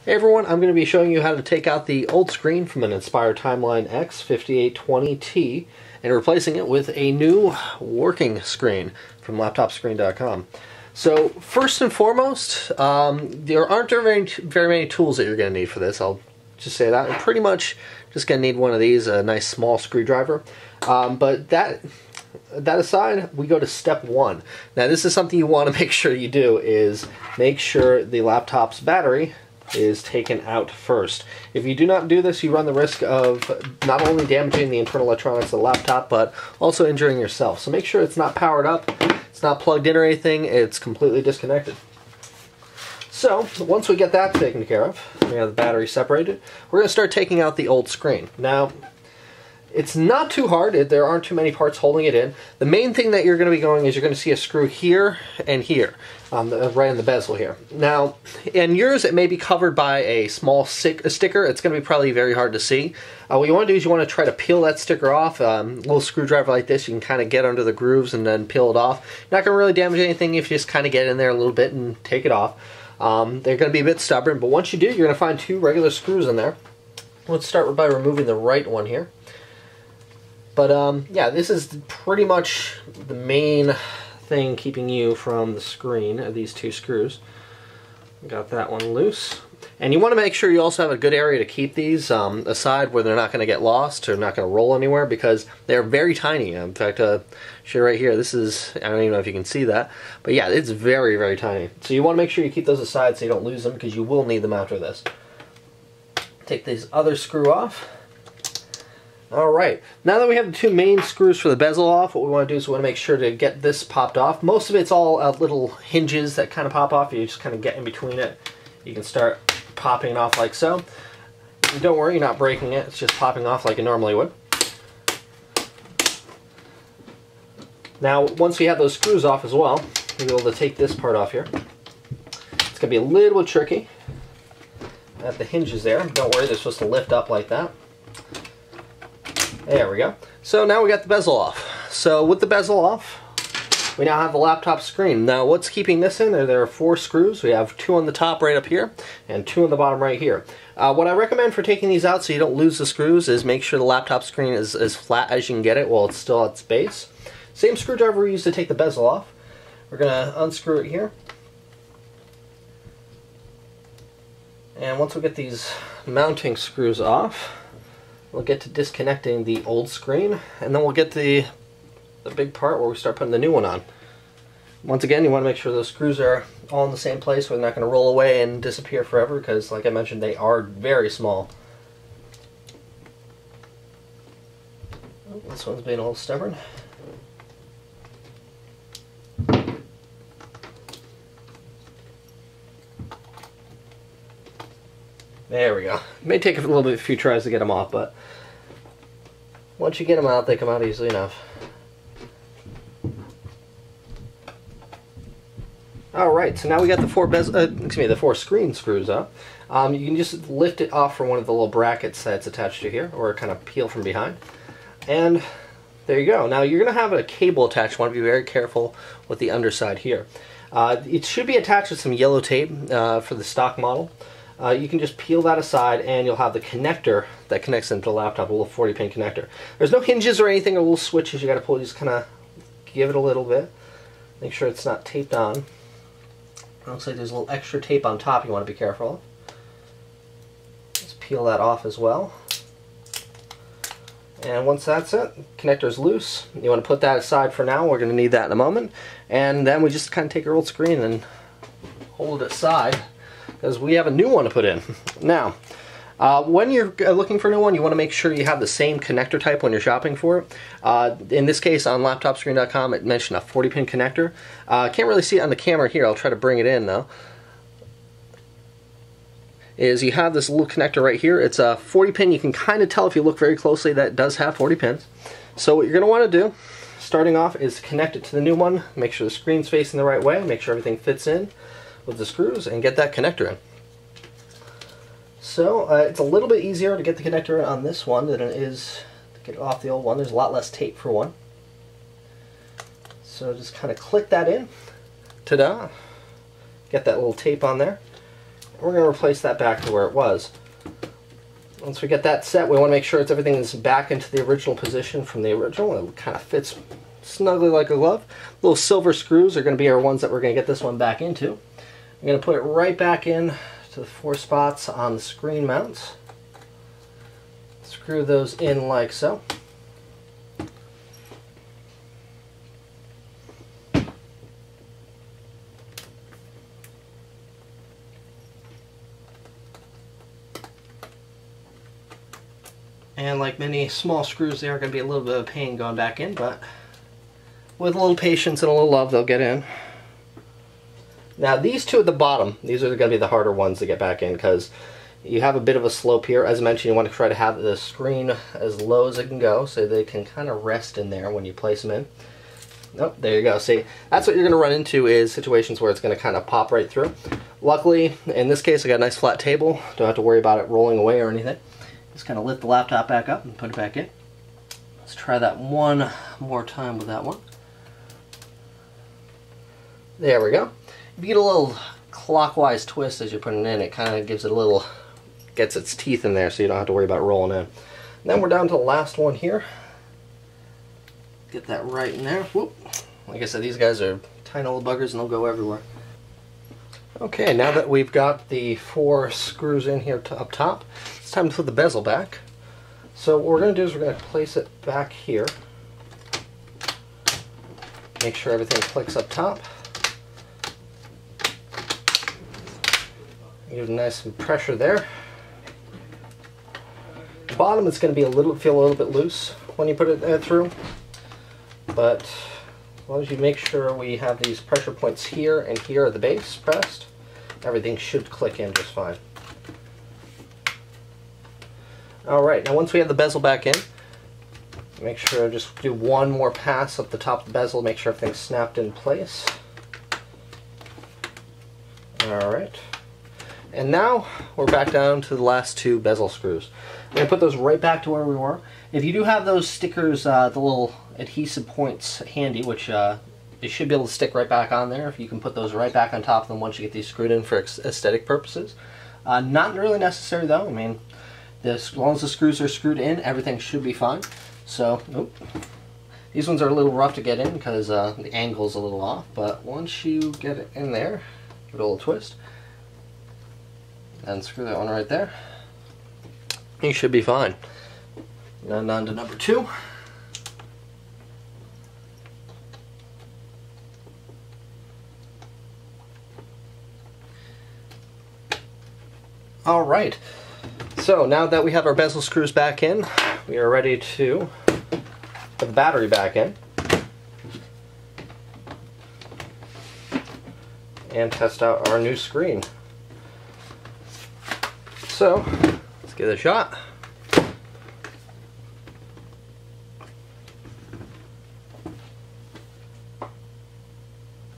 Hey everyone, I'm going to be showing you how to take out the old screen from an Aspire TimelineX 5820T and replacing it with a new working screen from laptopscreen.com. So first and foremost, there aren't very many tools that you're going to need for this. I'll just say that. You're pretty much just going to need one of these, a nice small screwdriver. But that aside, we go to step one. Now this is something you want to make sure you do, is make sure the laptop's battery is taken out first. If you do not do this, you run the risk of not only damaging the internal electronics of the laptop, but also injuring yourself. So make sure it's not powered up, it's not plugged in or anything, it's completely disconnected. So once we get that taken care of, we have the battery separated, we're going to start taking out the old screen. Now, it's not too hard. There aren't too many parts holding it in. The main thing that you're going to be going is you're going to see a screw here and here, right in the bezel here. Now, in yours, it may be covered by a small sticker. It's going to be probably very hard to see. What you want to do is you want to try to peel that sticker off. A little screwdriver like this, you can kind of get under the grooves and then peel it off. You're not going to really damage anything if you just kind of get in there a little bit and take it off. They're going to be a bit stubborn, but once you do, you're going to find two regular screws in there. Let's start by removing the right one here. But yeah, this is pretty much the main thing keeping you from the screen, are these two screws. Got that one loose. And you want to make sure you also have a good area to keep these aside where they're not going to get lost or not going to roll anywhere, because they're very tiny. In fact, show right here, this is, I don't even know if you can see that, but yeah, it's very, very tiny. So you want to make sure you keep those aside so you don't lose them, because you will need them after this. Take this other screw off. Alright, now that we have the two main screws for the bezel off, what we want to do is we want to make sure to get this popped off. Most of it's all little hinges that kind of pop off. You just kind of get in between it. You can start popping it off like so. And don't worry, you're not breaking it. It's just popping off like it normally would. Now, once we have those screws off as well, we'll be able to take this part off here. It's going to be a little bit tricky. At the hinges there. Don't worry, they're supposed to lift up like that. There we go. So now we got the bezel off. So with the bezel off, we now have the laptop screen. Now what's keeping this in? There are four screws. We have two on the top right up here and two on the bottom right here. What I recommend for taking these out so you don't lose the screws is make sure the laptop screen is as flat as you can get it while it's still at its base. Same screwdriver we used to take the bezel off. We're going to unscrew it here. And once we get these mounting screws off, we'll get to disconnecting the old screen, and then we'll get the big part where we start putting the new one on. Once again, you want to make sure those screws are all in the same place where they're not going to roll away and disappear forever, because like I mentioned, they are very small. Oh, this one's being a little stubborn. There we go. It may take a few tries to get them off, but once you get them out, they come out easily enough. Alright, so now we got the four screen screws up. You can just lift it off from one of the little brackets that's attached to here, or kind of peel from behind. And there you go. Now you're going to have a cable attached. You want to be very careful with the underside here. It should be attached with some yellow tape for the stock model. You can just peel that aside and you'll have the connector that connects into the laptop, a little 40-pin connector. There's no hinges or anything or little switches you got to pull. You just kind of give it a little bit. Make sure it's not taped on. It looks like there's a little extra tape on top you want to be careful of. Let's peel that off as well. And once that's it, connector's loose. You want to put that aside for now. We're going to need that in a moment. And then we just kind of take our old screen and hold it aside, because we have a new one to put in. Now, when you're looking for a new one, you want to make sure you have the same connector type when you're shopping for it. In this case, on laptopscreen.com, it mentioned a 40-pin connector. Can't really see it on the camera here. I'll try to bring it in, though. You have this little connector right here. It's a 40-pin. You can kind of tell if you look very closely that it does have 40 pins. So what you're going to want to do, starting off, is connect it to the new one. Make sure the screen's facing the right way. Make sure everything fits in with the screws, and get that connector in. So it's a little bit easier to get the connector in on this one than it is to get it off the old one. There's a lot less tape for one. So just kind of click that in. Ta-da! Get that little tape on there. We're going to replace that back to where it was. Once we get that set, we want to make sure everything is back into the original position from the original. It kind of fits snugly like a glove. Little silver screws are going to be our ones that we're going to get this one back into. I'm going to put it right back in to the 4 spots on the screen mounts. Screw those in like so. And like many small screws, they are going to be a little bit of a pain going back in, but with a little patience and a little love, they'll get in. Now these two at the bottom, these are going to be the harder ones to get back in because you have a bit of a slope here. As I mentioned, you want to try to have the screen as low as it can go so they can kind of rest in there when you place them in. Nope, there you go. See, that's what you're going to run into is situations where it's going to kind of pop right through. Luckily, in this case, I got a nice flat table. Don't have to worry about it rolling away or anything. Just kind of lift the laptop back up and put it back in. Let's try that one more time with that one. There we go. If you get a little clockwise twist as you're putting it in, it kind of gives it a little, gets its teeth in there so you don't have to worry about rolling in. And then we're down to the last one here. Get that right in there. Whoop. Like I said, these guys are tiny little buggers and they'll go everywhere. Okay, now that we've got the 4 screws in here up top, it's time to put the bezel back. So what we're going to do is we're going to place it back here. Make sure everything clicks up top. Give it a nice pressure there. The bottom is going to be feel a little bit loose when you put it through, but as long as you make sure we have these pressure points here and here at the base pressed, everything should click in just fine. Alright, now once we have the bezel back in, make sure to just do one more pass up the top of the bezel, make sure everything's snapped in place. Alright. And now we're back down to the last 2 bezel screws. I'm going to put those right back to where we were. If you do have those stickers, the little adhesive points handy, which it should be able to stick right back on there, if you can put those right back on top of them once you get these screwed in for aesthetic purposes. Not really necessary though. I mean, as long as the screws are screwed in, everything should be fine. So, these ones are a little rough to get in because the angle's a little off, but once you get it in there, give it a little twist, and screw that one right there, you should be fine. Then on to number 2. Alright, so now that we have our bezel screws back in, we are ready to put the battery back in and test out our new screen. So, let's give it a shot.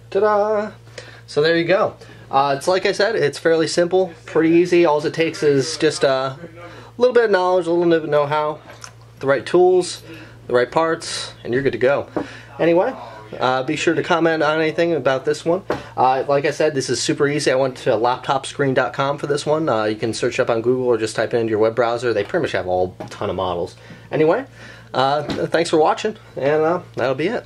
Ta-da! So there you go. It's like I said, it's fairly simple, pretty easy. All it takes is just a little bit of knowledge, a little bit of know-how, the right tools, the right parts, and you're good to go. Anyway, be sure to comment on anything about this one. Like I said, this is super easy. I went to laptopscreen.com for this one. You can search up on Google or just type it into your web browser. They pretty much have a ton of models. Anyway, thanks for watching, and that'll be it.